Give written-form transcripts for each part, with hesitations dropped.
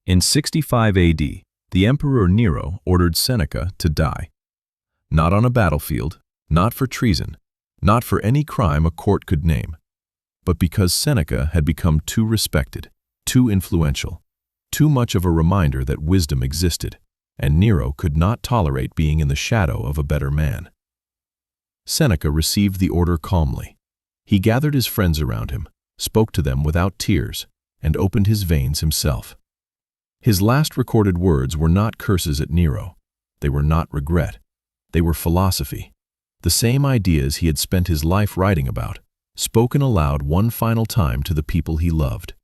In 65 AD, the Emperor Nero ordered Seneca to die. Not on a battlefield, not for treason, not for any crime a court could name, but because Seneca had become too respected, too influential, too much of a reminder that wisdom existed, and Nero could not tolerate being in the shadow of a better man. Seneca received the order calmly. He gathered his friends around him, spoke to them without tears, and opened his veins himself. His last recorded words were not curses at Nero. They were not regret. They were philosophy. The same ideas he had spent his life writing about, spoken aloud one final time to the people he loved.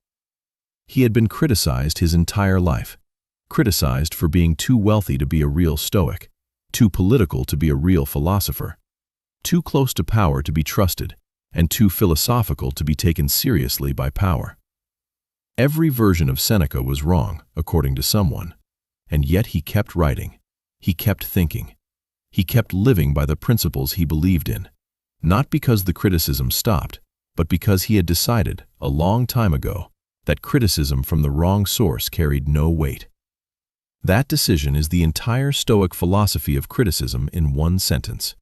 He had been criticized his entire life, criticized for being too wealthy to be a real Stoic, too political to be a real philosopher, too close to power to be trusted, and too philosophical to be taken seriously by power. Every version of Seneca was wrong, according to someone, and yet he kept writing, he kept thinking, he kept living by the principles he believed in, not because the criticism stopped, but because he had decided, a long time ago, that criticism from the wrong source carried no weight. That decision is the entire Stoic philosophy of criticism in one sentence.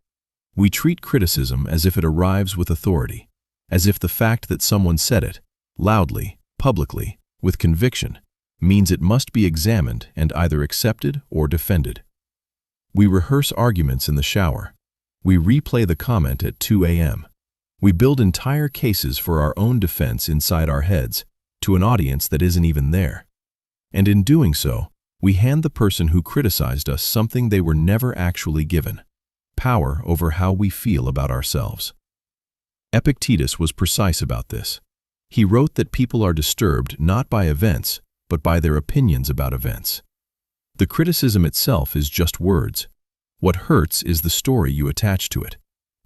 We treat criticism as if it arrives with authority, as if the fact that someone said it, loudly, publicly, with conviction, means it must be examined and either accepted or defended. We rehearse arguments in the shower. We replay the comment at 2 a.m. We build entire cases for our own defense inside our heads to an audience that isn't even there. And in doing so, we hand the person who criticized us something they were never actually given: power over how we feel about ourselves. Epictetus was precise about this. He wrote that people are disturbed not by events, but by their opinions about events. The criticism itself is just words. What hurts is the story you attach to it,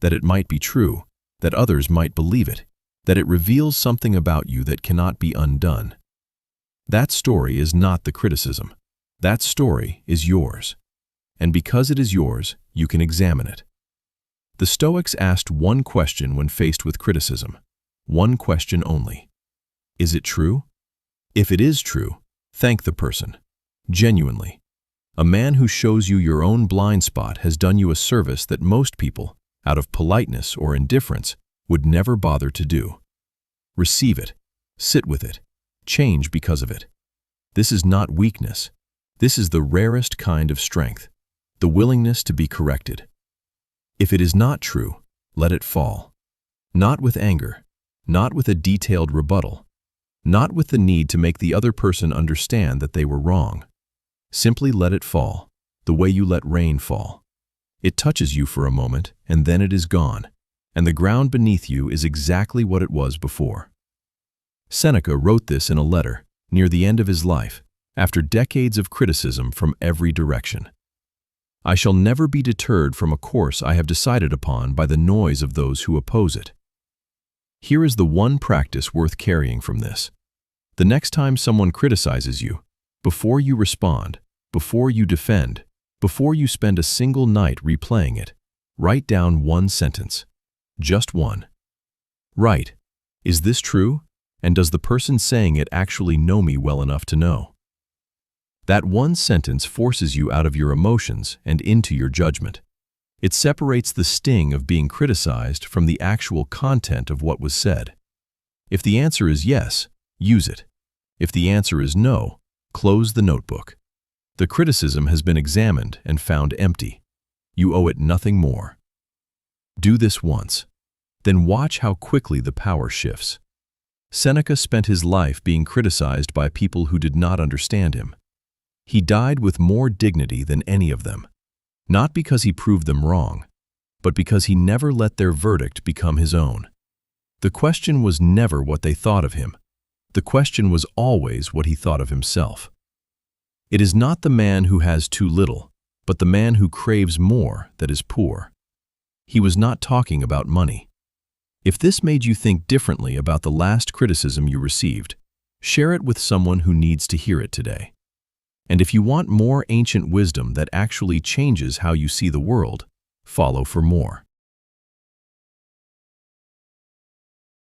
that it might be true, that others might believe it, that it reveals something about you that cannot be undone. That story is not the criticism. That story is yours. And because it is yours, you can examine it. The Stoics asked one question when faced with criticism. One question only. Is it true? If it is true, thank the person. Genuinely. A man who shows you your own blind spot has done you a service that most people, out of politeness or indifference, would never bother to do. Receive it. Sit with it. Change because of it. This is not weakness. This is the rarest kind of strength, the willingness to be corrected. If it is not true, let it fall. Not with anger, not with a detailed rebuttal, not with the need to make the other person understand that they were wrong. Simply let it fall, the way you let rain fall. It touches you for a moment, and then it is gone, and the ground beneath you is exactly what it was before. Seneca wrote this in a letter, near the end of his life, after decades of criticism from every direction. I shall never be deterred from a course I have decided upon by the noise of those who oppose it. Here is the one practice worth carrying from this. The next time someone criticizes you, before you respond, before you defend, before you spend a single night replaying it, write down one sentence. Just one. Write, is this true? And does the person saying it actually know me well enough to know? That one sentence forces you out of your emotions and into your judgment. It separates the sting of being criticized from the actual content of what was said. If the answer is yes, use it. If the answer is no, close the notebook. The criticism has been examined and found empty. You owe it nothing more. Do this once. Then watch how quickly the power shifts. Seneca spent his life being criticized by people who did not understand him. He died with more dignity than any of them, not because he proved them wrong, but because he never let their verdict become his own. The question was never what they thought of him. The question was always what he thought of himself. It is not the man who has too little, but the man who craves more that is poor. He was not talking about money. If this made you think differently about the last criticism you received, share it with someone who needs to hear it today. And if you want more ancient wisdom that actually changes how you see the world, follow for more.